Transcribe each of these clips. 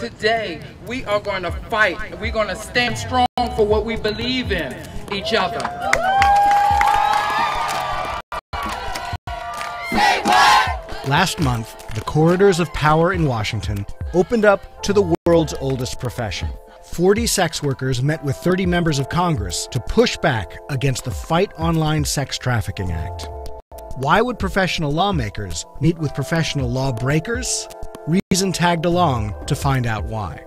today, we are going to fight. We're going to stand strong for what we believe in, each other. Say what? Last month, the corridors of power in Washington opened up to the world's oldest profession. 40 sex workers met with 30 members of Congress to push back against the Fight Online Sex Trafficking Act. Why would professional lawmakers meet with professional lawbreakers? Reason tagged along to find out why.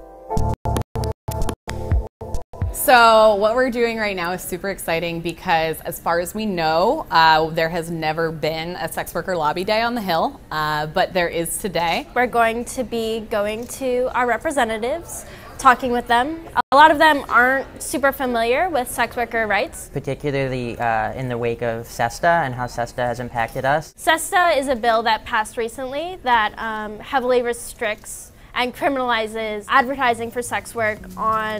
So what we're doing right now is super exciting because, as far as we know, there has never been a sex worker lobby day on the Hill, but there is today. We're going to be going to our representatives, talking with them. A lot of them aren't super familiar with sex worker rights. Particularly in the wake of SESTA and how SESTA has impacted us. SESTA is a bill that passed recently that heavily restricts and criminalizes advertising for sex work on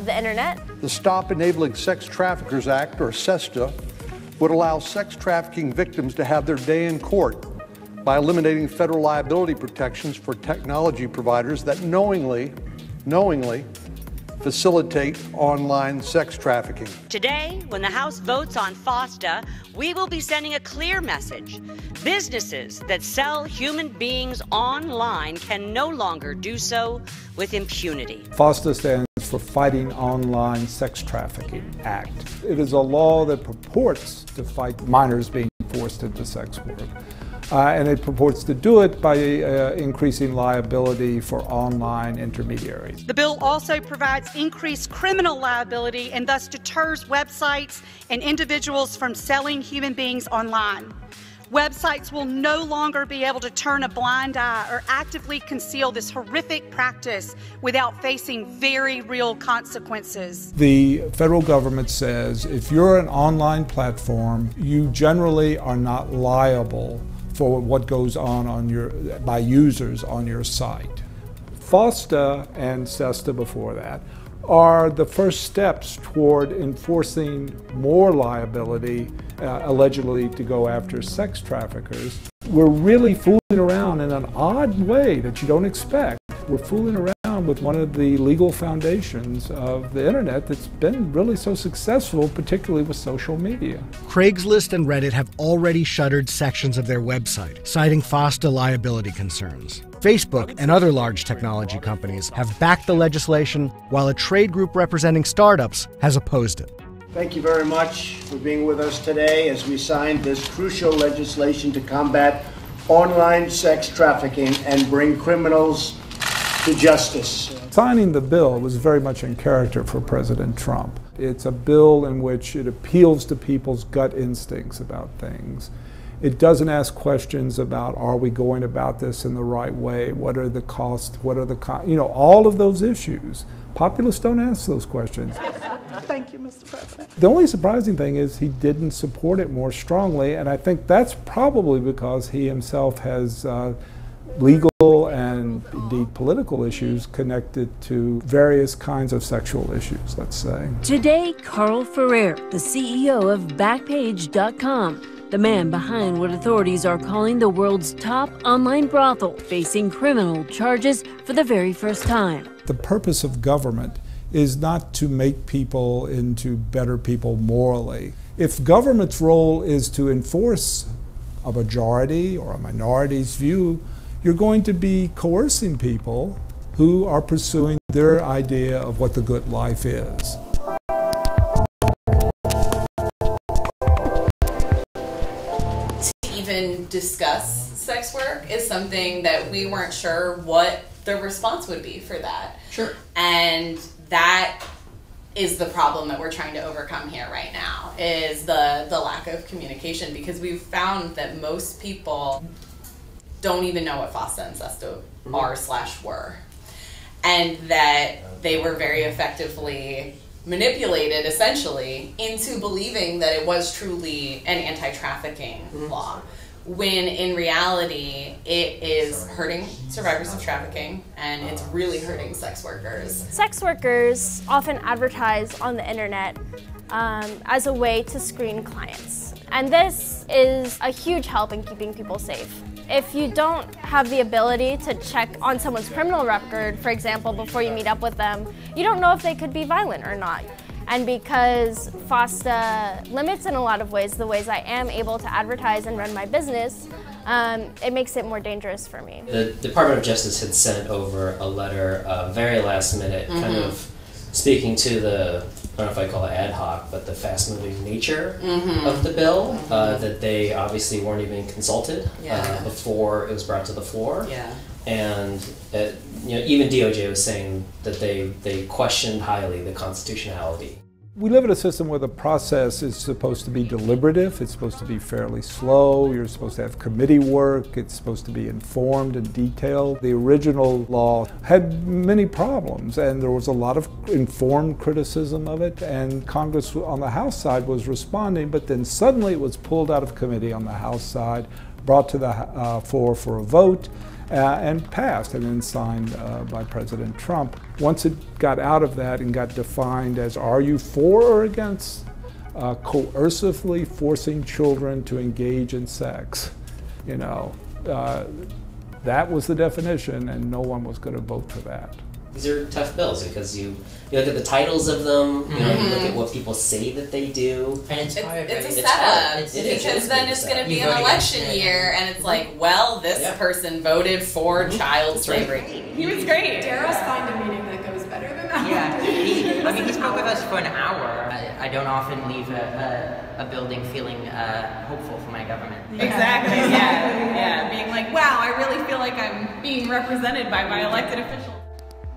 the internet. The Stop Enabling Sex Traffickers Act, or SESTA, would allow sex trafficking victims to have their day in court by eliminating federal liability protections for technology providers that knowingly facilitate online sex trafficking. Today, when the House votes on FOSTA, we will be sending a clear message. Businesses that sell human beings online can no longer do so with impunity. FOSTA stands for Fighting Online Sex Trafficking Act. It is a law that purports to fight minors being forced into sex work. And it purports to do it by increasing liability for online intermediaries. The bill also provides increased criminal liability and thus deters websites and individuals from selling human beings online. Websites will no longer be able to turn a blind eye or actively conceal this horrific practice without facing very real consequences. The federal government says if you're an online platform, you generally are not liable for what goes on by users on your site. FOSTA and SESTA before that are the first steps toward enforcing more liability, allegedly to go after sex traffickers. We're really fooling around in an odd way that you don't expect. We're fooling around with one of the legal foundations of the internet that's been really so successful, particularly with social media. Craigslist and Reddit have already shuttered sections of their website, citing FOSTA liability concerns. Facebook and other large technology companies have backed the legislation, while a trade group representing startups has opposed it. Thank you very much for being with us today as we sign this crucial legislation to combat online sex trafficking and bring criminals to justice. Signing the bill was very much in character for President Trump. It's a bill in which it appeals to people's gut instincts about things. It doesn't ask questions about, are we going about this in the right way? What are the costs? What are the all of those issues. Populists don't ask those questions. Thank you, Mr. President. The only surprising thing is he didn't support it more strongly, and I think that's probably because he himself has legal and indeed political issues connected to various kinds of sexual issues, let's say. Today, Carl Ferrer, the CEO of Backpage.com, the man behind what authorities are calling the world's top online brothel, facing criminal charges for the very first time. The purpose of government is not to make people into better people morally. If government's role is to enforce a majority or a minority's view, you're going to be coercing people who are pursuing their idea of what the good life is. To even discuss sex work is something that we weren't sure what the response would be for that. Sure. And that is the problem that we're trying to overcome here right now, is the lack of communication, because we've found that most people don't even know what FOSTA and SESTA are/were, and that they were very effectively manipulated, essentially, into believing that it was truly an anti-trafficking law, when in reality it is hurting survivors of trafficking, and it's really hurting sex workers. Sex workers often advertise on the internet as a way to screen clients. And this is a huge help in keeping people safe. If you don't have the ability to check on someone's criminal record, for example, before you meet up with them, you don't know if they could be violent or not. And because FOSTA limits in a lot of ways the ways I am able to advertise and run my business, it makes it more dangerous for me. The Department of Justice had sent over a letter very last minute, kind of speaking to the, I don't know if I call it ad hoc, but the fast-moving nature of the bill, that they obviously weren't even consulted before it was brought to the floor. And even DOJ was saying that they questioned highly the constitutionality. We live in a system where the process is supposed to be deliberative, it's supposed to be fairly slow, you're supposed to have committee work, it's supposed to be informed and detailed. The original law had many problems, and there was a lot of informed criticism of it, and Congress on the House side was responding, but then suddenly it was pulled out of committee on the House side, brought to the floor for a vote, and passed and then signed by President Trump. Once it got out of that and got defined as, are you for or against coercively forcing children to engage in sex? That was the definition, and no one was going to vote for that. These are tough bills because you look at the titles of them, you look at what people say that they do. And it's hard, right? It's a setup, because then it's going to be an election year, and it's like, well, this person voted for child slavery. He was great. Daryl's find a meeting that goes better than that. Yeah, he spoke with us for an hour. I don't often leave a building feeling hopeful for my government. Exactly, yeah. Being like, wow, I really feel like I'm being represented by my elected officials.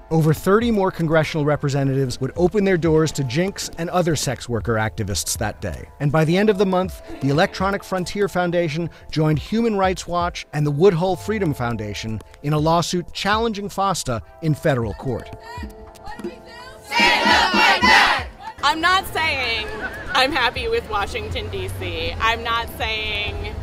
Over 30 more congressional representatives would open their doors to Jinx and other sex worker activists that day. And by the end of the month, the Electronic Frontier Foundation joined Human Rights Watch and the Woodhull Freedom Foundation in a lawsuit challenging FOSTA in federal court. Stand up like that! I'm not saying I'm happy with Washington, D.C. I'm not saying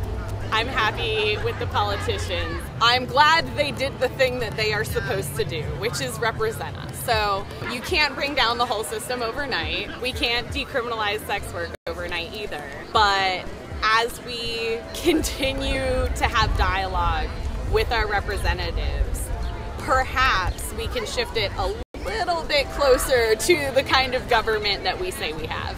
I'm happy with the politicians. I'm glad they did the thing that they are supposed to do, which is represent us. So you can't bring down the whole system overnight. We can't decriminalize sex work overnight either. But as we continue to have dialogue with our representatives, perhaps we can shift it a little bit closer to the kind of government that we say we have.